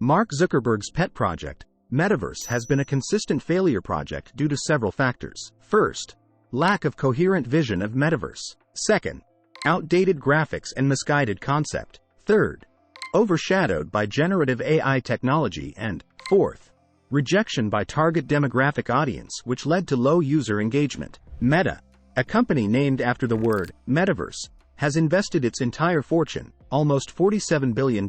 Mark Zuckerberg's pet project, Metaverse, has been a consistent failure project due to several factors. First, lack of coherent vision of Metaverse. Second, outdated graphics and misguided concept. Third, overshadowed by generative AI technology. And fourth, rejection by target demographic audience, which led to low user engagement. Meta, a company named after the word Metaverse, has invested its entire fortune, almost $47 billion,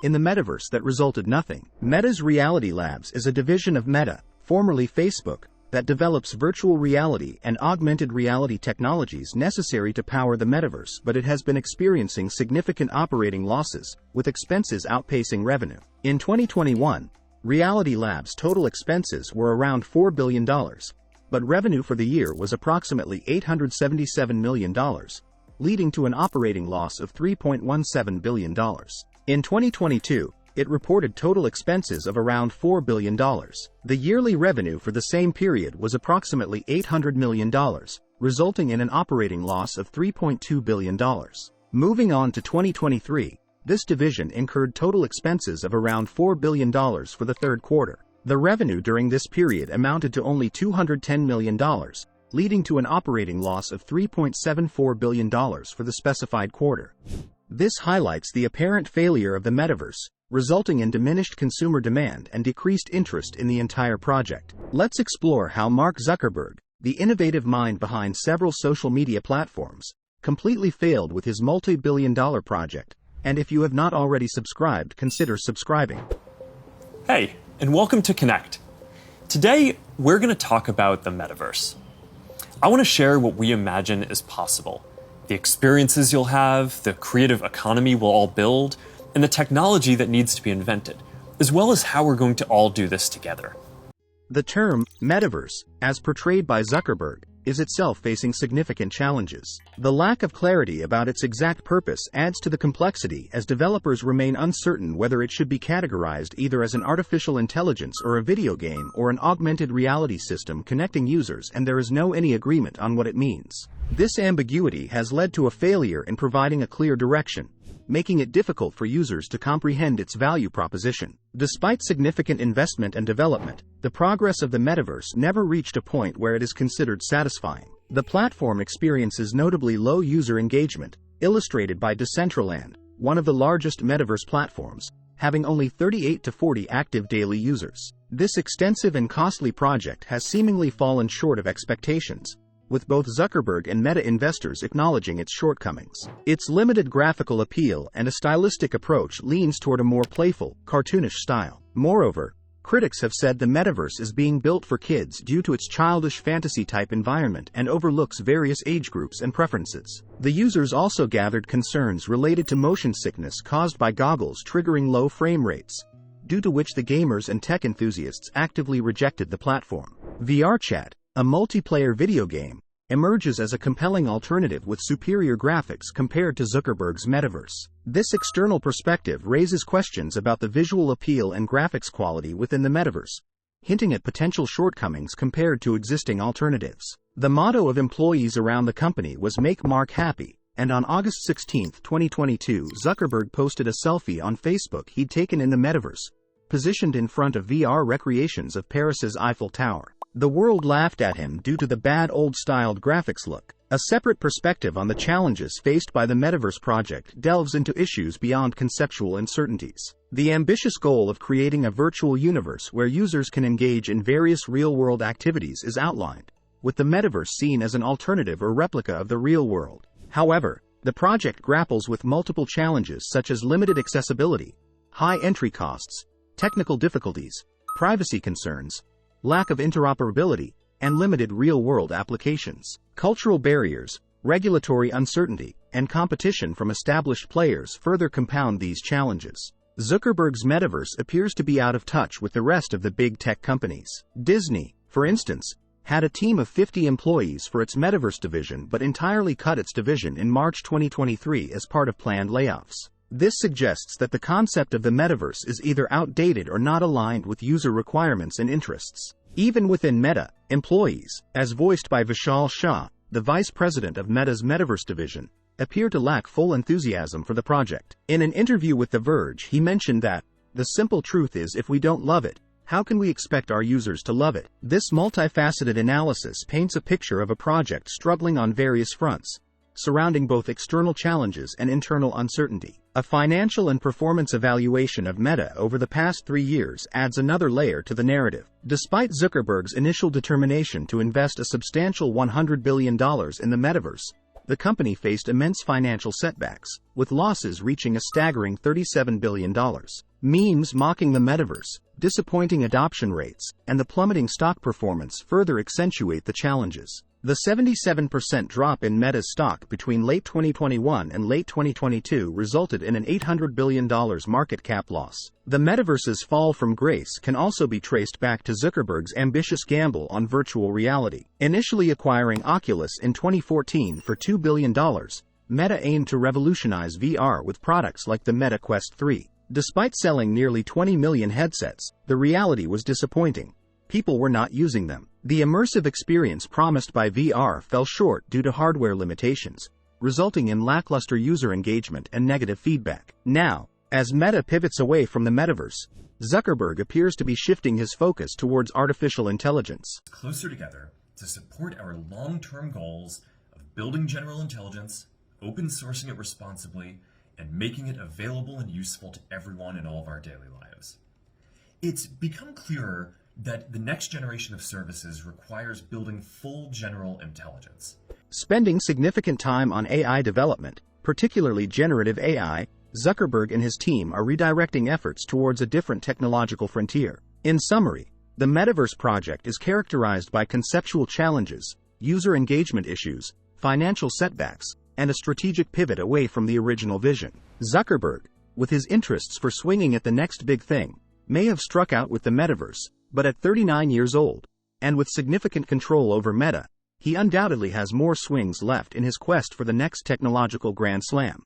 in the Metaverse that resulted nothing. Meta's Reality Labs is a division of Meta, formerly Facebook, that develops virtual reality and augmented reality technologies necessary to power the Metaverse, but it has been experiencing significant operating losses, with expenses outpacing revenue. In 2021, Reality Labs' total expenses were around $4 billion, but revenue for the year was approximately $877 million, leading to an operating loss of $3.17 billion. In 2022, it reported total expenses of around $4 billion. The yearly revenue for the same period was approximately $800 million, resulting in an operating loss of $3.2 billion. Moving on to 2023, this division incurred total expenses of around $4 billion for the third quarter. The revenue during this period amounted to only $210 million, leading to an operating loss of $3.74 billion for the specified quarter. This highlights the apparent failure of the Metaverse, resulting in diminished consumer demand and decreased interest in the entire project. Let's explore how Mark Zuckerberg, the innovative mind behind several social media platforms, completely failed with his multi-billion-dollar project. And if you have not already subscribed, consider subscribing. Hey, and welcome to Connect. Today, we're going to talk about the Metaverse. I want to share what we imagine is possible, the experiences you'll have, the creative economy we'll all build, and the technology that needs to be invented, as well as how we're going to all do this together. The term Metaverse, as portrayed by Zuckerberg, is itself facing significant challenges. The lack of clarity about its exact purpose adds to the complexity as developers remain uncertain whether it should be categorized either as an artificial intelligence or a video game or an augmented reality system connecting users, and there is no any agreement on what it means. This ambiguity has led to a failure in providing a clear direction, making it difficult for users to comprehend its value proposition. Despite significant investment and development, the progress of the Metaverse never reached a point where it is considered satisfying. The platform experiences notably low user engagement, illustrated by Decentraland, one of the largest Metaverse platforms, having only 38 to 40 active daily users. This extensive and costly project has seemingly fallen short of expectations, with both Zuckerberg and Meta investors acknowledging its shortcomings. Its limited graphical appeal and a stylistic approach leans toward a more playful, cartoonish style. Moreover, critics have said the Metaverse is being built for kids due to its childish fantasy-type environment and overlooks various age groups and preferences. The users also gathered concerns related to motion sickness caused by goggles triggering low frame rates, due to which the gamers and tech enthusiasts actively rejected the platform. VRChat, a multiplayer video game, emerges as a compelling alternative with superior graphics compared to Zuckerberg's Metaverse. This external perspective raises questions about the visual appeal and graphics quality within the Metaverse, hinting at potential shortcomings compared to existing alternatives. The motto of employees around the company was "Make Mark Happy," and on August 16, 2022, Zuckerberg posted a selfie on Facebook he'd taken in the Metaverse, positioned in front of VR recreations of Paris's Eiffel Tower. The world laughed at him due to the bad old-styled graphics look. A separate perspective on the challenges faced by the Metaverse project delves into issues beyond conceptual uncertainties. The ambitious goal of creating a virtual universe where users can engage in various real-world activities is outlined, with the Metaverse seen as an alternative or replica of the real world. However, the project grapples with multiple challenges such as limited accessibility, high entry costs, technical difficulties, privacy concerns, lack of interoperability, and limited real-world applications. Cultural barriers, regulatory uncertainty, and competition from established players further compound these challenges. Zuckerberg's Metaverse appears to be out of touch with the rest of the big tech companies. Disney, for instance, had a team of 50 employees for its Metaverse division but entirely cut its division in March 2023 as part of planned layoffs. This suggests that the concept of the Metaverse is either outdated or not aligned with user requirements and interests. Even within Meta, employees, as voiced by Vishal Shah, the vice president of Meta's Metaverse division, appear to lack full enthusiasm for the project. In an interview with The Verge, he mentioned that, The simple truth is, if we don't love it, how can we expect our users to love it? This multifaceted analysis paints a picture of a project struggling on various fronts, surrounding both external challenges and internal uncertainty. A financial and performance evaluation of Meta over the past 3 years adds another layer to the narrative. Despite Zuckerberg's initial determination to invest a substantial $100 billion in the metaverse, the company faced immense financial setbacks, with losses reaching a staggering $37 billion. Memes mocking the metaverse, disappointing adoption rates, and the plummeting stock performance further accentuate the challenges. The 77% drop in Meta's stock between late 2021 and late 2022 resulted in an $800 billion market cap loss. The metaverse's fall from grace can also be traced back to Zuckerberg's ambitious gamble on virtual reality. Initially acquiring Oculus in 2014 for $2 billion, Meta aimed to revolutionize VR with products like the Meta Quest 3. Despite selling nearly 20 million headsets, the reality was disappointing. People were not using them. The immersive experience promised by VR fell short due to hardware limitations, resulting in lackluster user engagement and negative feedback. Now, as Meta pivots away from the metaverse, Zuckerberg appears to be shifting his focus towards artificial intelligence. Closer together to support our long-term goals of building general intelligence, open sourcing it responsibly, and making it available and useful to everyone in all of our daily lives. It's become clearer that the next generation of services requires building full general intelligence. Spending significant time on AI development, particularly generative AI, Zuckerberg and his team are redirecting efforts towards a different technological frontier. In summary, the Metaverse project is characterized by conceptual challenges, user engagement issues, financial setbacks, and a strategic pivot away from the original vision. Zuckerberg, with his interests for swinging at the next big thing, may have struck out with the metaverse, but at 39 years old, and with significant control over Meta, he undoubtedly has more swings left in his quest for the next technological grand slam.